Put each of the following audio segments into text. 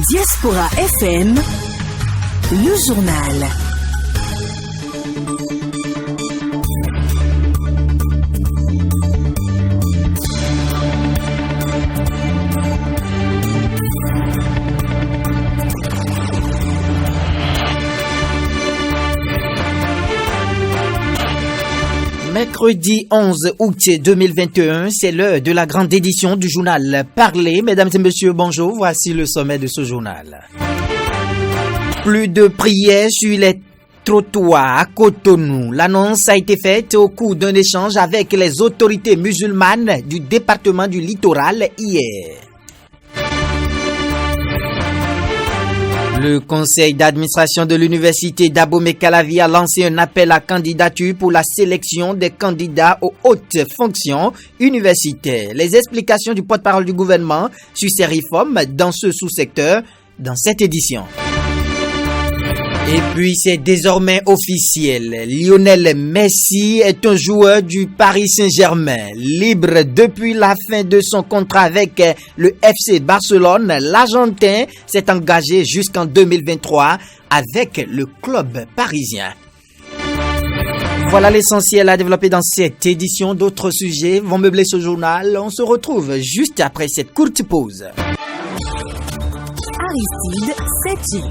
Diaspora FM, le journal. Mercredi 11 août 2021, c'est l'heure de la grande édition du journal Parler. Mesdames et messieurs, bonjour, voici le sommet de ce journal. Plus de prières sur les trottoirs à Cotonou. L'annonce a été faite au cours d'un échange avec les autorités musulmanes du département du littoral hier. Le conseil d'administration de l'université d'Abomey-Calavi a lancé un appel à candidature pour la sélection des candidats aux hautes fonctions universitaires. Les explications du porte-parole du gouvernement sur ces réformes dans ce sous-secteur dans cette édition. Et puis c'est désormais officiel. Lionel Messi est un joueur du Paris Saint-Germain. Libre depuis la fin de son contrat avec le FC Barcelone, l'Argentin s'est engagé jusqu'en 2023 avec le club parisien. Voilà l'essentiel à développer dans cette édition. D'autres sujets vont meubler ce journal. On se retrouve juste après cette courte pause. Aristide Sethi.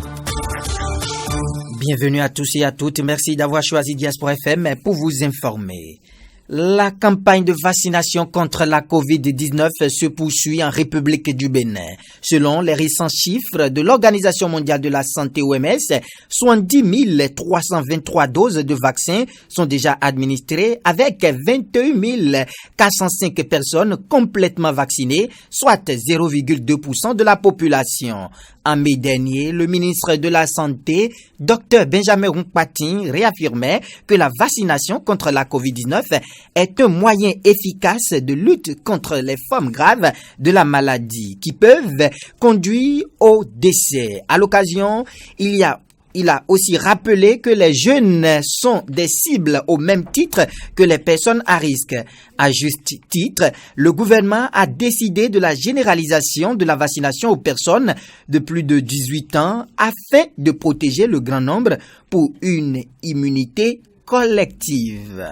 Bienvenue à tous et à toutes. Merci d'avoir choisi Diaspora FM pour vous informer. La campagne de vaccination contre la COVID-19 se poursuit en République du Bénin. Selon les récents chiffres de l'Organisation mondiale de la santé OMS, 70 323 doses de vaccins sont déjà administrées avec 21 405 personnes complètement vaccinées, soit 0,2% de la population. En mai dernier, le ministre de la Santé, Dr Benjamin Rompatin, réaffirmait que la vaccination contre la COVID-19 est un moyen efficace de lutte contre les formes graves de la maladie qui peuvent conduire au décès. À l'occasion, il a aussi rappelé que les jeunes sont des cibles au même titre que les personnes à risque. À juste titre, le gouvernement a décidé de la généralisation de la vaccination aux personnes de plus de 18 ans afin de protéger le grand nombre pour une immunité collective.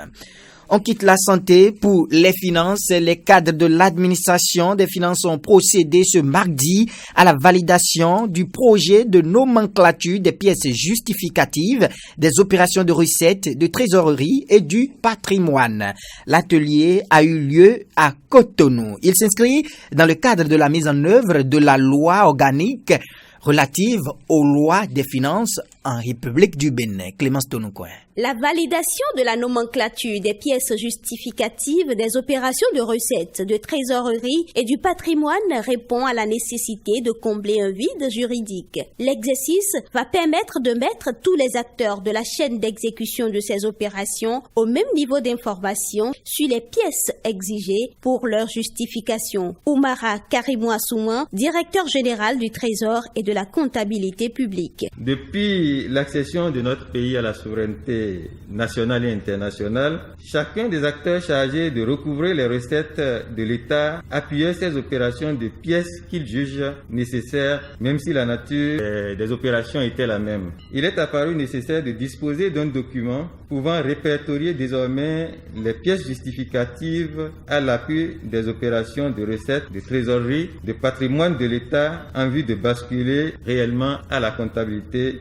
On quitte la santé pour les finances. Les cadres de l'administration des finances ont procédé ce mardi à la validation du projet de nomenclature des pièces justificatives des opérations de recettes, de trésorerie et du patrimoine. L'atelier a eu lieu à Cotonou. Il s'inscrit dans le cadre de la mise en œuvre de la loi organique relative aux lois des finances en République du Bénin. Clémence Tonoucoin. La validation de la nomenclature des pièces justificatives des opérations de recettes, de trésorerie et du patrimoine répond à la nécessité de combler un vide juridique. L'exercice va permettre de mettre tous les acteurs de la chaîne d'exécution de ces opérations au même niveau d'information sur les pièces exigées pour leur justification. Oumara Karimou-Assouman, directeur général du Trésor et de la comptabilité publique. Depuis l'accession de notre pays à la souveraineté nationale et internationale, chacun des acteurs chargés de recouvrer les recettes de l'État appuyait ces opérations de pièces qu'il juge nécessaires, même si la nature des opérations était la même. Il est apparu nécessaire de disposer d'un document pouvant répertorier désormais les pièces justificatives à l'appui des opérations de recettes, de trésorerie, de patrimoine de l'État en vue de basculer réellement à la comptabilité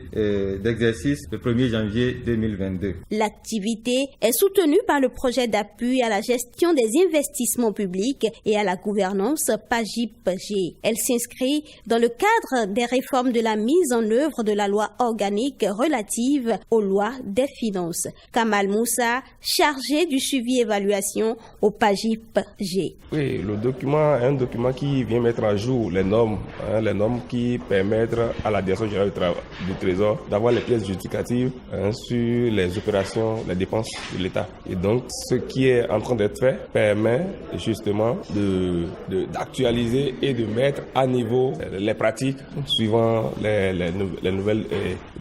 d'exercice le 1er janvier 2022. L'activité est soutenue par le projet d'appui à la gestion des investissements publics et à la gouvernance PAGIP-G. Elle s'inscrit dans le cadre des réformes de la mise en œuvre de la loi organique relative aux lois des finances. Kamal Moussa, chargé du suivi-évaluation au PAGIP-G. Oui, le document est un document qui vient mettre à jour les normes qui permettent à la direction générale du Trésor d'avoir les pièces justificatives sur les opérations, les dépenses de l'État. Et donc, ce qui est en train d'être fait permet justement d'actualiser et de mettre à niveau les pratiques suivant les nouvelles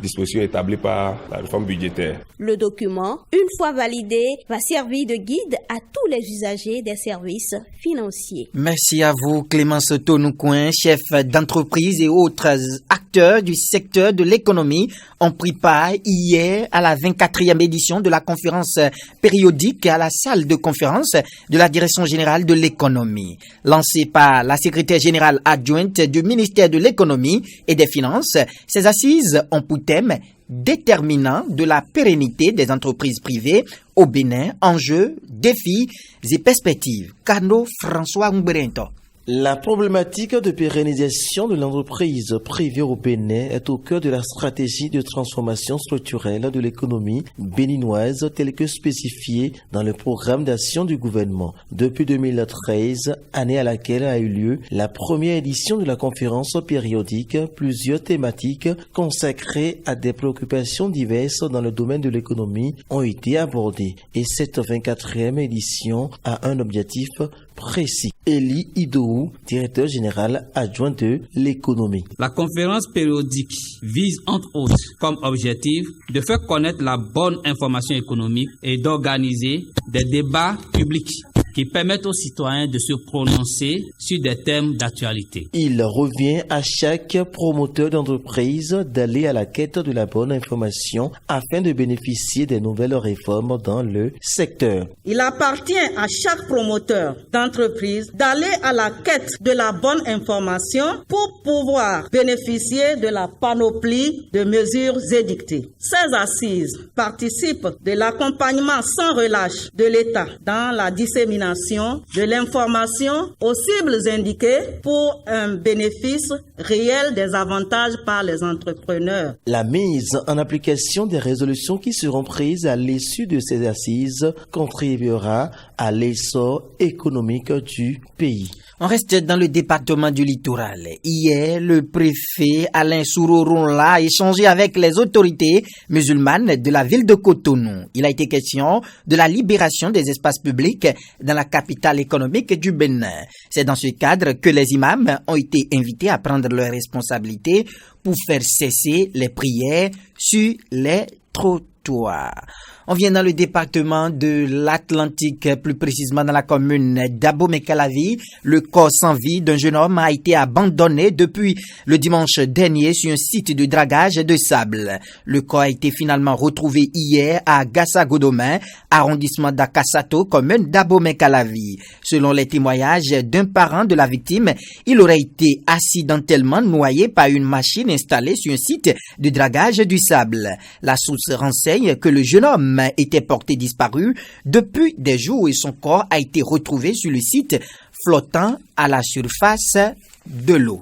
dispositions établies par la réforme budgétaire. Le document, une fois validé, va servir de guide à tous les usagers des services financiers. Merci à vous, Clémence Tonoucoin, chef d'entreprise et autres acteurs du secteur de l'économie ont pris part hier à la 24e édition de la conférence périodique à la salle de conférence de la Direction générale de l'économie. Lancée par la secrétaire générale adjointe du ministère de l'économie et des finances, ces assises ont pour thème déterminant de la pérennité des entreprises privées au Bénin, enjeux, défis et perspectives. Carnot François Umberento. La problématique de pérennisation de l'entreprise privée au Bénin est au cœur de la stratégie de transformation structurelle de l'économie béninoise telle que spécifiée dans le programme d'action du gouvernement. Depuis 2013, année à laquelle a eu lieu la première édition de la conférence périodique, plusieurs thématiques consacrées à des préoccupations diverses dans le domaine de l'économie ont été abordées. Et cette 24e édition a un objectif précis. Elie Idou, directeur général adjoint de l'économie. La conférence périodique vise entre autres comme objectif de faire connaître la bonne information économique et d'organiser des débats publics qui permettent aux citoyens de se prononcer sur des thèmes d'actualité. Il revient à chaque promoteur d'entreprise d'aller à la quête de la bonne information afin de bénéficier des nouvelles réformes dans le secteur. Il appartient à chaque promoteur d'entreprise d'aller à la quête de la bonne information pour pouvoir bénéficier de la panoplie de mesures édictées. Ces assises participent de l'accompagnement sans relâche de l'État dans la dissémination de l'information aux cibles indiquées pour un bénéfice réel des avantages par les entrepreneurs. La mise en application des résolutions qui seront prises à l'issue de ces assises contribuera à l'essor économique du pays. On reste dans le département du littoral. Hier, le préfet Alain Souroronla a échangé avec les autorités musulmanes de la ville de Cotonou. Il a été question de la libération des espaces publics dans la capitale économique du Bénin. C'est dans ce cadre que les imams ont été invités à prendre leurs responsabilités pour faire cesser les prières sur les trottoirs. On vient dans le département de l'Atlantique, plus précisément dans la commune d'Abomey-Calavi. Le corps sans vie d'un jeune homme a été abandonné depuis le dimanche dernier sur un site de dragage de sable. Le corps a été finalement retrouvé hier à Gassagodomain, arrondissement d'Akasato, commune d'Abomey-Calavi. Selon les témoignages d'un parent de la victime, il aurait été accidentellement noyé par une machine installée sur un site de dragage du sable. La source renseigne que le jeune homme était porté disparu depuis des jours et son corps a été retrouvé sur le site flottant à la surface de l'eau.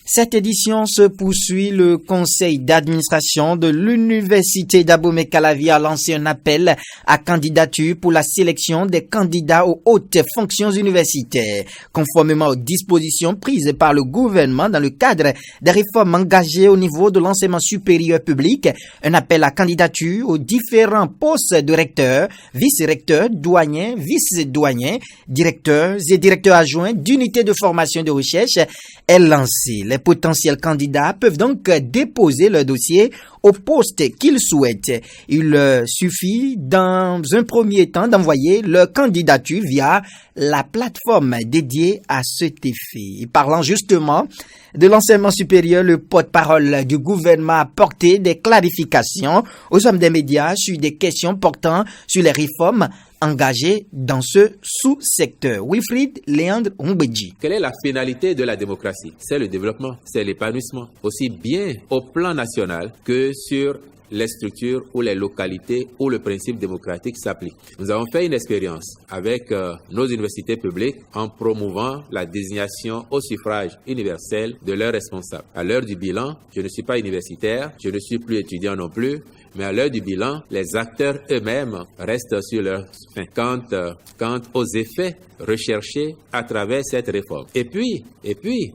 Cette édition se poursuit. Le conseil d'administration de l'université d'Abomey-Calavi a lancé un appel à candidature pour la sélection des candidats aux hautes fonctions universitaires, conformément aux dispositions prises par le gouvernement dans le cadre des réformes engagées au niveau de l'enseignement supérieur public. Un appel à candidature aux différents postes de recteurs, vice-recteurs, doyens, vice-doyens, directeurs et directeurs adjoints d'unités de formation et de recherche est lancé. Les potentiels candidats peuvent donc déposer leur dossier au poste qu'ils souhaitent. Il suffit dans un premier temps d'envoyer leur candidature via la plateforme dédiée à cet effet. Et parlant justement de l'enseignement supérieur, le porte-parole du gouvernement a apporté des clarifications aux hommes des médias sur des questions portant sur les réformes engagées dans ce sous-secteur. Wilfried Léandre Humbedji. Quelle est la finalité de la démocratie? C'est le développement, c'est l'épanouissement, aussi bien au plan national que sur les structures ou les localités où le principe démocratique s'applique. Nous avons fait une expérience avec nos universités publiques en promouvant la désignation au suffrage universel de leurs responsables. À l'heure du bilan, je ne suis pas universitaire, je ne suis plus étudiant non plus, mais à l'heure du bilan, les acteurs eux-mêmes restent sur leur fin quant aux effets recherchés à travers cette réforme. Et puis,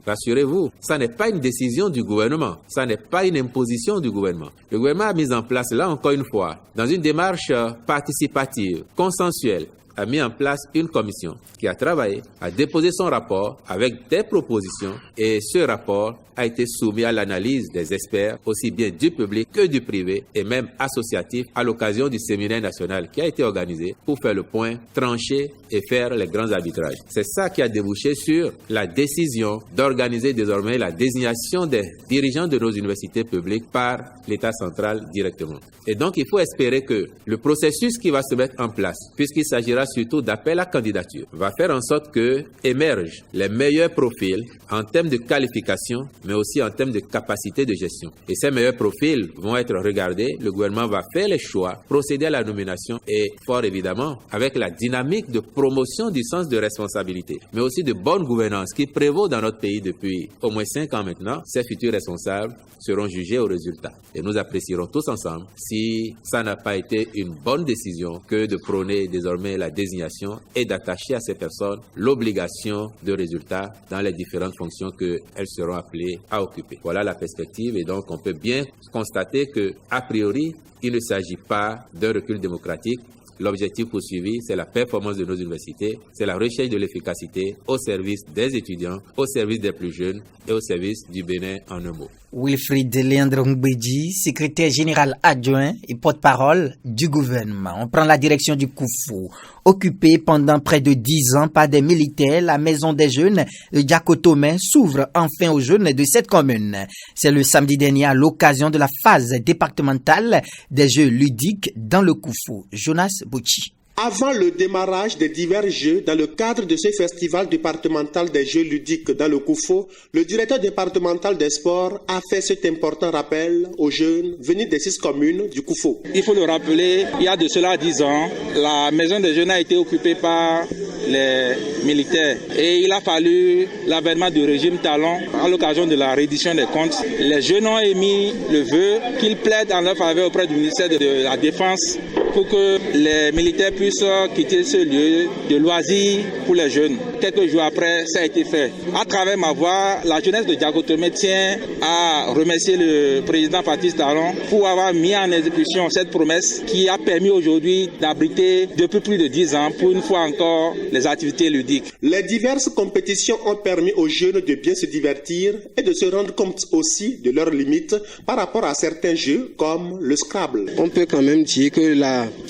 rassurez-vous, ça n'est pas une décision du gouvernement, ça n'est pas une imposition du gouvernement. Le gouvernement a mis en place, là encore une fois, dans une démarche participative, consensuelle, a mis en place une commission qui a travaillé, a déposé son rapport avec des propositions et ce rapport a été soumis à l'analyse des experts, aussi bien du public que du privé et même associatif à l'occasion du séminaire national qui a été organisé pour faire le point, trancher et faire les grands arbitrages. C'est ça qui a débouché sur la décision d'organiser désormais la désignation des dirigeants de nos universités publiques par l'État central directement. Et donc il faut espérer que le processus qui va se mettre en place, puisqu'il s'agira surtout d'appel à candidature, va faire en sorte que émergent les meilleurs profils en termes de qualification, mais aussi en termes de capacité de gestion. Et ces meilleurs profils vont être regardés, le gouvernement va faire les choix, procéder à la nomination et, fort évidemment, avec la dynamique de promotion du sens de responsabilité, mais aussi de bonne gouvernance qui prévaut dans notre pays depuis au moins 5 ans maintenant, ces futurs responsables seront jugés au résultat. Et nous apprécierons tous ensemble si ça n'a pas été une bonne décision que de prôner désormais la désignation et d'attacher à ces personnes l'obligation de résultat dans les différentes fonctions qu'elles seront appelées à occuper. Voilà la perspective et donc on peut bien constater que, a priori, il ne s'agit pas d'un recul démocratique. L'objectif poursuivi, c'est la performance de nos universités, c'est la recherche de l'efficacité au service des étudiants, au service des plus jeunes et au service du Bénin en un mot. Wilfried Léandre Ngbeji, secrétaire général adjoint et porte-parole du gouvernement. On prend la direction du Koufou. Occupée pendant près de 10 ans par des militaires, la maison des jeunes de Diakotomé s'ouvre enfin aux jeunes de cette commune. C'est le samedi dernier à l'occasion de la phase départementale des jeux ludiques dans le Koufou. Jonas Bouchi. Avant le démarrage des divers jeux dans le cadre de ce festival départemental des jeux ludiques dans le Koufou, le directeur départemental des sports a fait cet important rappel aux jeunes venus des 6 communes du Koufou. Il faut le rappeler, il y a de cela 10 ans, la maison des jeunes a été occupée par les militaires et il a fallu l'avènement du régime Talon à l'occasion de la reddition des comptes. Les jeunes ont émis le vœu qu'ils plaident en leur faveur auprès du ministère de la Défense pour que les militaires puissent quitter ce lieu de loisirs pour les jeunes. Quelques jours après, ça a été fait. À travers ma voix, la jeunesse de Diakotomé tient à remercier le président Patrice Talon pour avoir mis en exécution cette promesse qui a permis aujourd'hui d'abriter depuis plus de 10 ans, pour une fois encore, les activités ludiques. Les diverses compétitions ont permis aux jeunes de bien se divertir et de se rendre compte aussi de leurs limites par rapport à certains jeux comme le Scrabble. On peut quand même dire que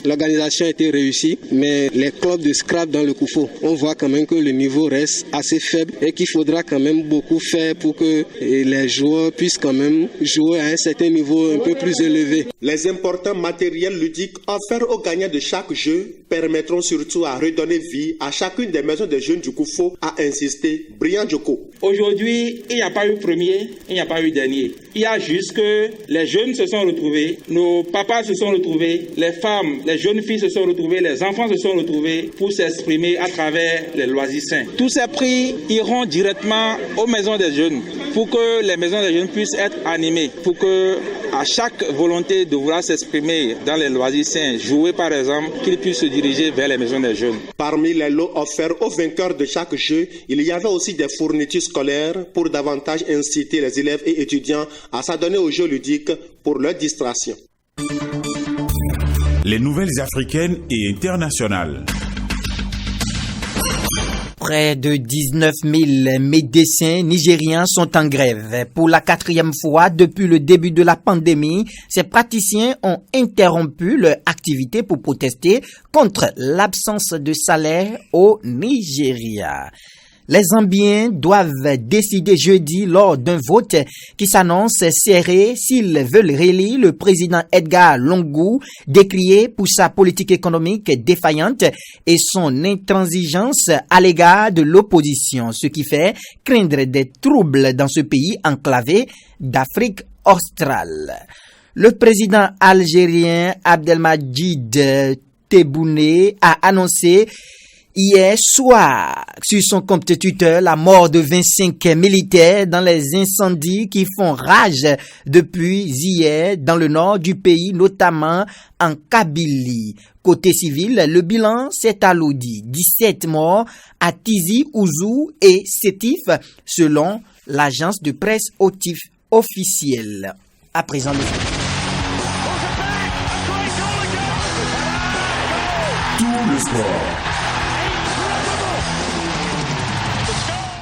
l'organisation a été réussie, mais les clubs de Scrabble dans le Koufou, on voit quand même que le niveau reste assez faible et qu'il faudra quand même beaucoup faire pour que les joueurs puissent quand même jouer à un certain niveau un peu plus élevé. Les importants matériels ludiques offerts aux gagnants de chaque jeu permettront surtout à redonner vie à chacune des maisons des jeunes du Koufou, a insisté Brian Djoko. Aujourd'hui, il n'y a pas eu premier, il n'y a pas eu dernier. Il y a juste que les jeunes se sont retrouvés, nos papas se sont retrouvés, les femmes, les jeunes filles se sont retrouvées, les enfants se sont retrouvés pour s'exprimer à travers les loisirs sains. Tous ces prix iront directement aux maisons des jeunes pour que les maisons des jeunes puissent être animées, pour que à chaque volonté de vouloir s'exprimer dans les loisirs sains, jouer par exemple, qu'ils puissent se diriger vers les maisons des jeunes. Parmi les lots offerts aux vainqueurs de chaque jeu, il y avait aussi des fournitures scolaires pour davantage inciter les élèves et étudiants à s'adonner aux jeux ludiques pour leur distraction. Les nouvelles africaines et internationales. Près de 19 000 médecins nigériens sont en grève. Pour la 4e fois depuis le début de la pandémie, ces praticiens ont interrompu leur activité pour protester contre l'absence de salaire au Nigeria. Les Zambiens doivent décider jeudi lors d'un vote qui s'annonce serré s'ils veulent réélire le président Edgar Lungu, décrié pour sa politique économique défaillante et son intransigeance à l'égard de l'opposition, ce qui fait craindre des troubles dans ce pays enclavé d'Afrique australe. Le président algérien Abdelmadjid Tebboune a annoncé hier soir sur son compte Twitter la mort de 25 militaires dans les incendies qui font rage depuis hier dans le nord du pays, notamment en Kabylie. Côté civil, le bilan s'est alourdi. 17 morts à Tizi Ouzou et Sétif selon l'agence de presse OTIF officielle. À présent, Tout le sport.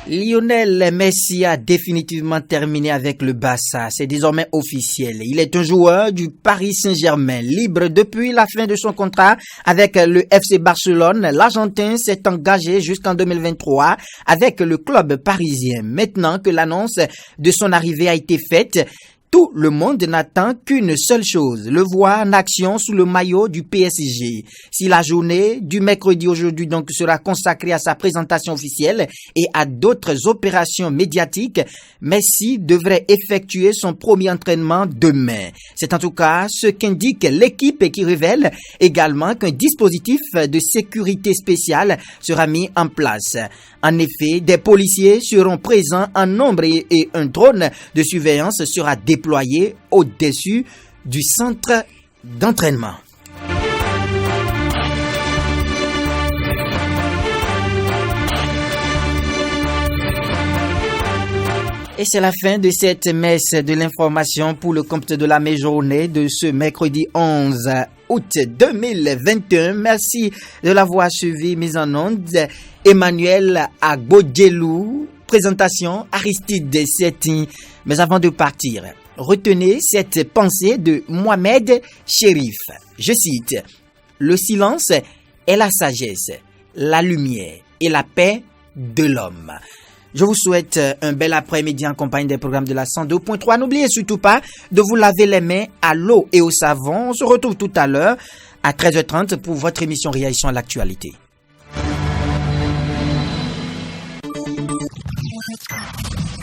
Lionel Messi a définitivement terminé avec le Barça. C'est désormais officiel. Il est un joueur du Paris Saint-Germain. Libre depuis la fin de son contrat avec le FC Barcelone, l'Argentin s'est engagé jusqu'en 2023 avec le club parisien. Maintenant que l'annonce de son arrivée a été faite, tout le monde n'attend qu'une seule chose, le voir en action sous le maillot du PSG. Si la journée du mercredi aujourd'hui donc sera consacrée à sa présentation officielle et à d'autres opérations médiatiques, Messi devrait effectuer son premier entraînement demain. C'est en tout cas ce qu'indique l'équipe qui révèle également qu'un dispositif de sécurité spéciale sera mis en place. En effet, des policiers seront présents en nombre et un drone de surveillance sera déployé au-dessus du centre d'entraînement. Et c'est la fin de cette messe de l'information pour le compte de la mi-journée de ce mercredi 11 août 2021. Merci de l'avoir suivi, mise en onde. Emmanuel Agbodjelou, présentation Aristide Setin. Mais avant de partir, retenez cette pensée de Mohamed Chérif. Je cite, « Le silence est la sagesse, la lumière et la paix de l'homme. » Je vous souhaite un bel après-midi en compagnie des programmes de la 102.3. N'oubliez surtout pas de vous laver les mains à l'eau et au savon. On se retrouve tout à l'heure à 13h30 pour votre émission Réaction à l'actualité.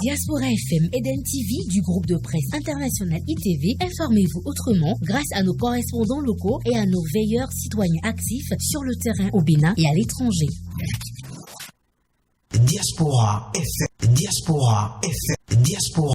Diaspora FM Eden TV du groupe de presse international ITV, informez-vous autrement grâce à nos correspondants locaux et à nos veilleurs citoyens actifs sur le terrain au Bénin et à l'étranger. Diaspora FM, Diaspora FM, Diaspora.